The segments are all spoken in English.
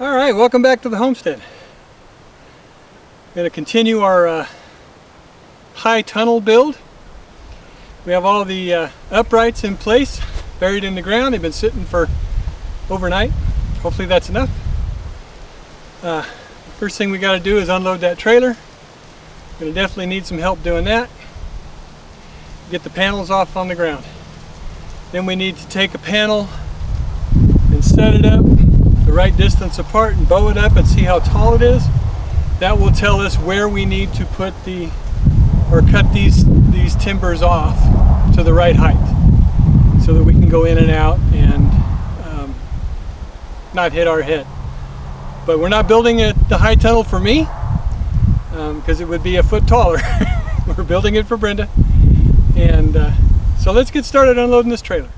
All right, welcome back to the homestead. We're going to continue our high tunnel build. We have all the uprights in place, buried in the ground. They've been sitting for overnight. Hopefully that's enough. The first thing we got to do is unload that trailer. We're going to definitely need some help doing that. Get the panels off on the ground. Then we need to take a panel and set it up the right distance apart and bow it up and see how tall it is. That will tell us where we need to put cut these timbers off to the right height so that we can go in and out and not hit our head. But we're not building the high tunnel for me because it would be a foot taller. We're building it for Brenda. And so let's get started unloading this trailer.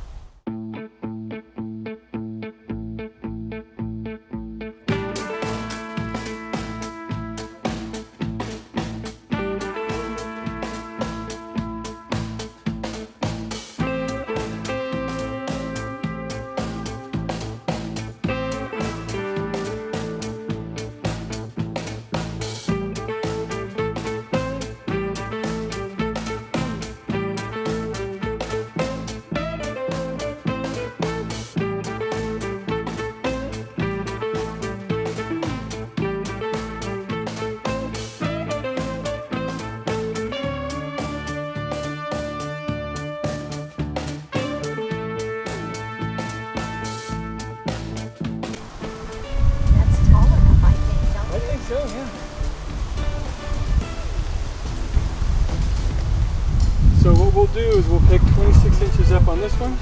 So what we'll do is we'll pick 26 inches up on this one,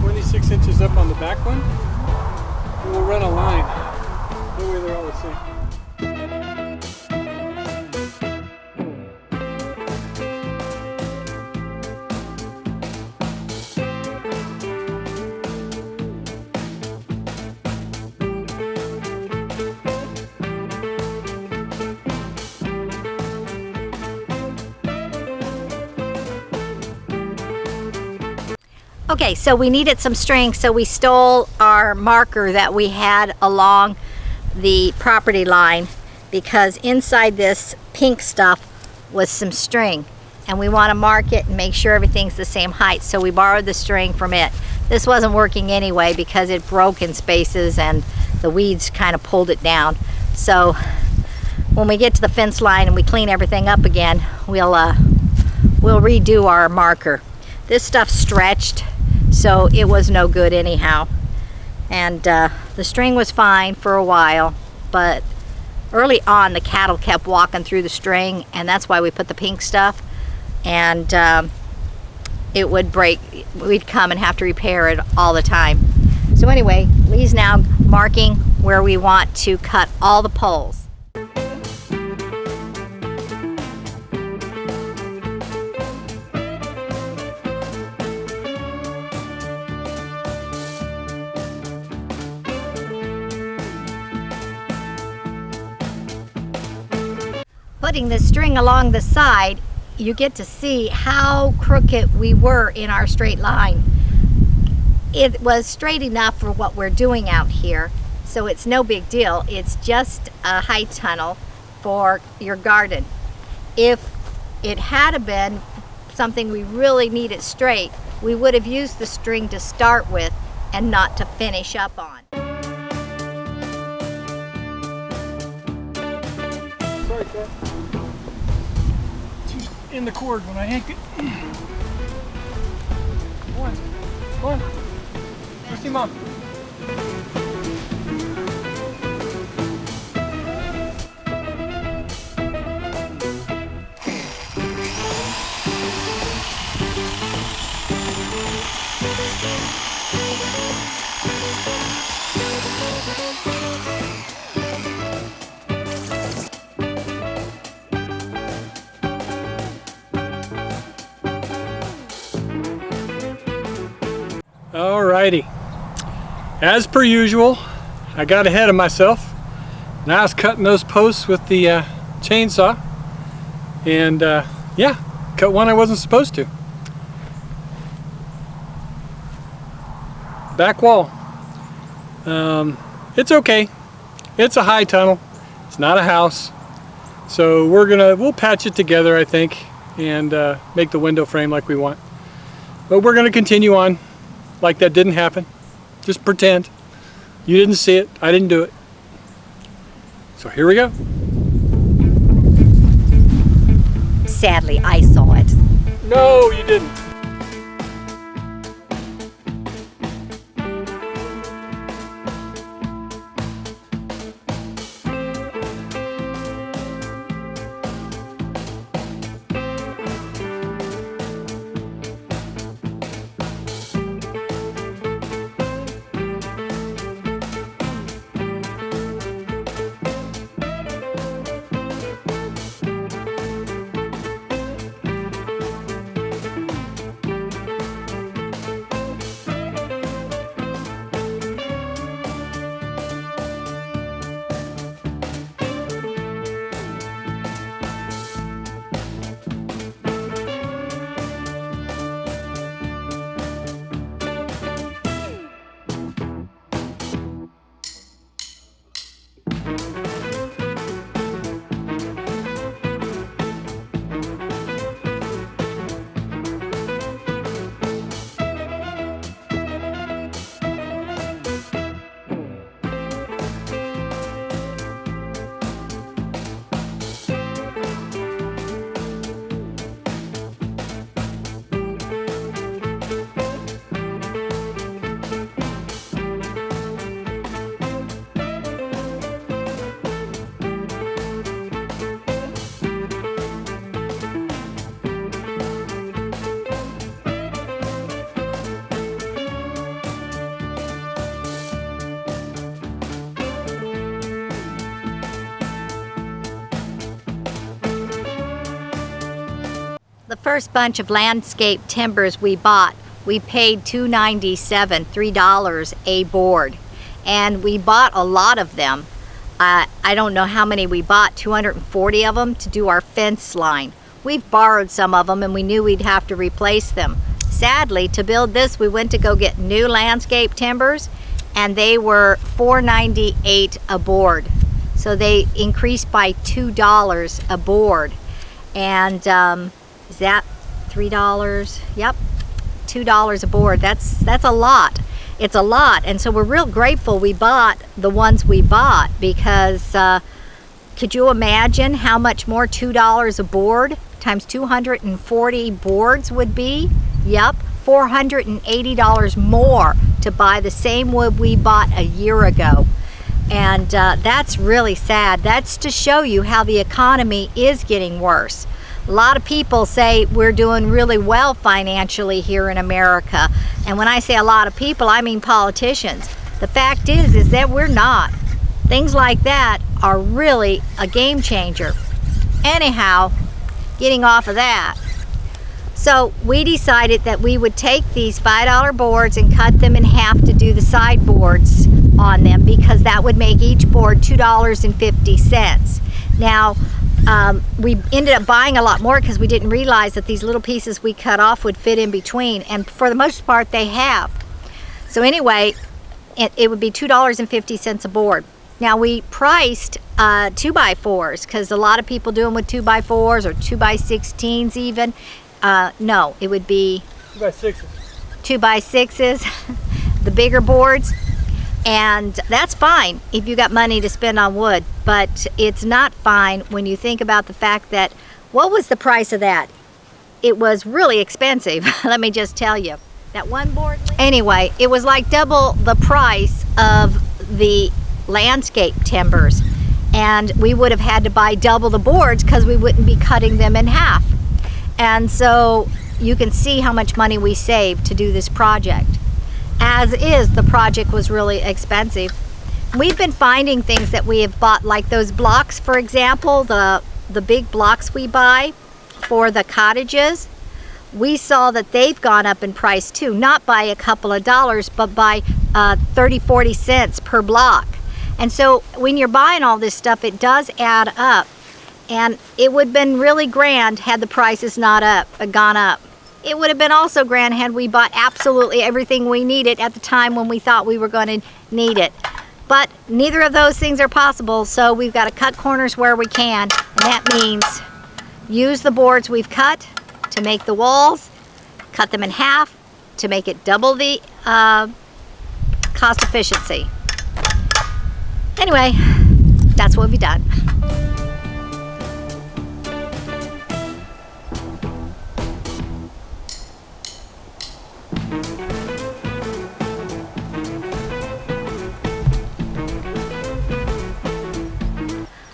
26 inches up on the back one, and we'll run a line. That way they're all the same. Okay, so we needed some string, so we stole our marker that we had along the property line because inside this pink stuff was some string and we want to mark it and make sure everything's the same height, so we borrowed the string from it. This wasn't working anyway because it broke in spaces and the weeds kind of pulled it down. So when we get to the fence line and we clean everything up again, we'll redo our marker. This stuff stretched, so it was no good anyhow. And the string was fine for a while, but early on the cattle kept walking through the string, and that's why we put the pink stuff, and it would break. We'd come and have to repair it all the time. So anyway, Lee's now marking where we want to cut all the poles. Putting the string along the side, you get to see how crooked we were in our straight line. It was straight enough for what we're doing out here, so it's no big deal. It's just a high tunnel for your garden. If it had been something we really needed straight, we would have used the string to start with and not to finish up on. Sorry, Kat. In the cord when I yank it. Come on. Go see Mom. Alrighty, as per usual, I got ahead of myself. Now I was cutting those posts with the chainsaw, and yeah, cut one I wasn't supposed to. Back wall. It's okay. It's a high tunnel. It's not a house. So we'll patch it together, I think, and make the window frame like we want. But we're gonna continue on like that didn't happen. Just pretend. You didn't see it, I didn't do it. So here we go. Sadly, I saw it. No, you didn't. The first bunch of landscape timbers we bought, we paid $2.97, $3 a board. And we bought a lot of them. I don't know how many we bought, 240 of them to do our fence line. We've borrowed some of them and we knew we'd have to replace them. Sadly, to build this, we went to go get new landscape timbers and they were $4.98 a board. So they increased by $2 a board. And is that $3? Yep, $2 a board. That's a lot. It's a lot, and so we're real grateful we bought the ones we bought, because could you imagine how much more $2 a board times 240 boards would be? Yep, $480 more to buy the same wood we bought a year ago. And that's really sad. That's to show you how the economy is getting worse. A lot of people say we're doing really well financially here in America. And when I say a lot of people, I mean politicians. The fact is that we're not. Things like that are really a game changer. Anyhow, getting off of that. So we decided that we would take these $5 boards and cut them in half to do the sideboards on them, because that would make each board $2.50. Now, we ended up buying a lot more because we didn't realize that these little pieces we cut off would fit in between, and for the most part they have. So anyway, it would be $2.50 a board. Now we priced 2x4s, because a lot of people do them with 2x4s or 2x16s even. No, it would be 2x6s. 2x6s, the bigger boards. And that's fine if you got money to spend on wood, but it's not fine when you think about the fact that, what was the price of that? It was really expensive, let me just tell you. That one board? Anyway, it was like double the price of the landscape timbers. And we would have had to buy double the boards because we wouldn't be cutting them in half. And so you can see how much money we saved to do this project. As is, the project was really expensive. We've been finding things that we have bought, like those blocks, for example, the big blocks we buy for the cottages. We saw that they've gone up in price too, not by a couple of dollars, but by 30-40 cents per block. And so when you're buying all this stuff, it does add up. And it would have been really grand had the prices not gone up. it would have been also grand had we bought absolutely everything we needed at the time when we thought we were going to need it. But neither of those things are possible, so we've got to cut corners where we can, and that means use the boards we've cut to make the walls, cut them in half to make it double the cost efficiency. Anyway, that's what we've done.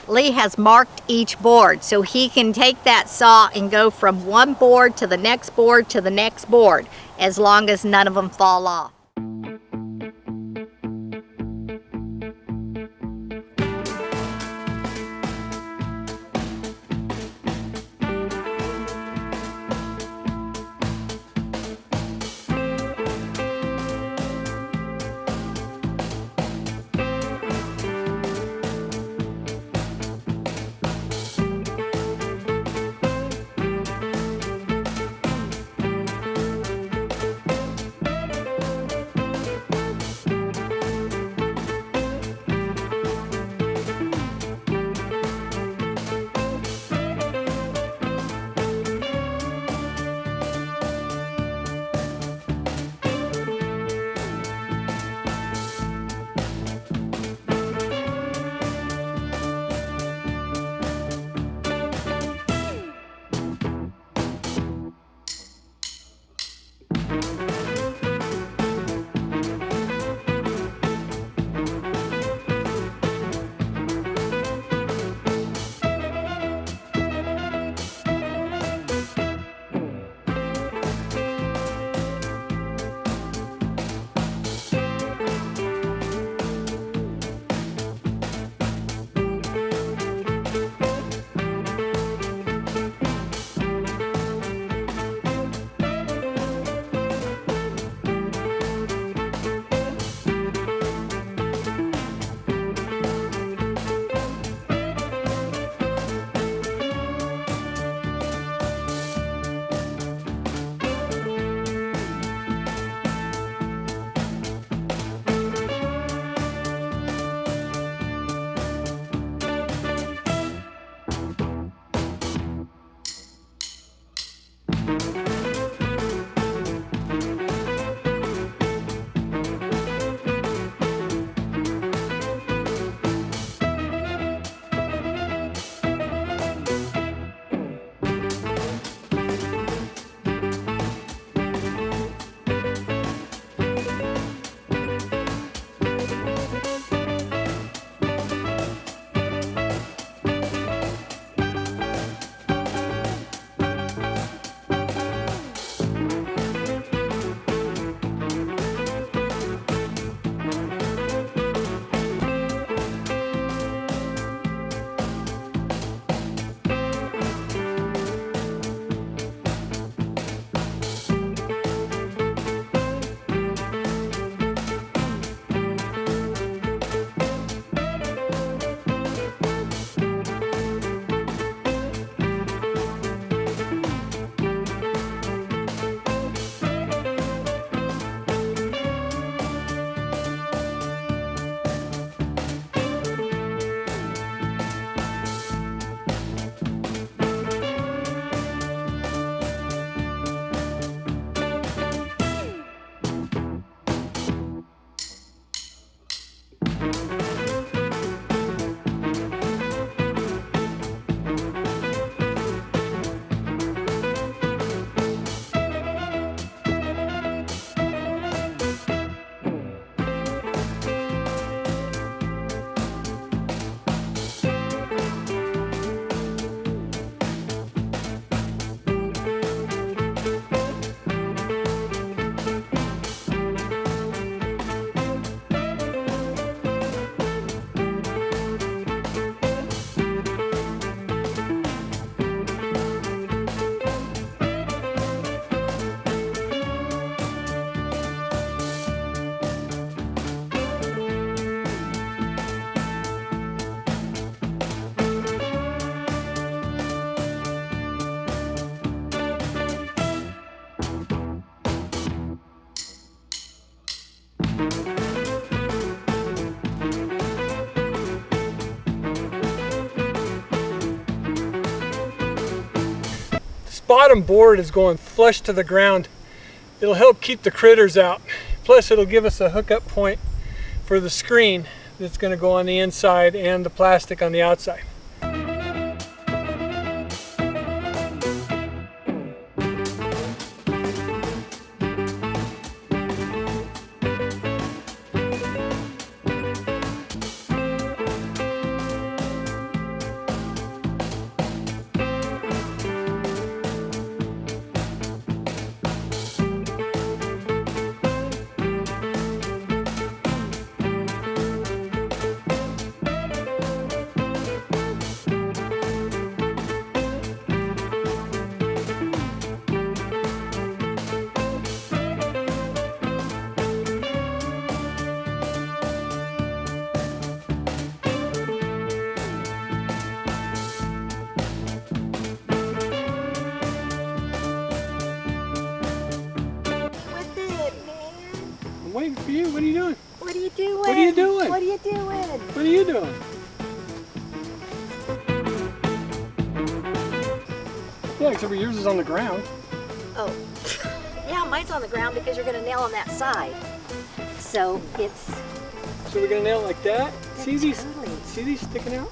Lee has marked each board, so he can take that saw and go from one board to the next board to the next board, as long as none of them fall off. bottom board is going flush to the ground. It'll help keep the critters out. Plus it'll give us a hookup point for the screen that's going to go on the inside and the plastic on the outside. I'm waiting for you. What are you doing? What are you doing? What are you doing? What are you doing? What are you doing? Yeah, except for yours is on the ground. Oh, yeah, mine's on the ground because you're going to nail on that side. So it's... So we're going to nail it like that? See these totally. sticking out?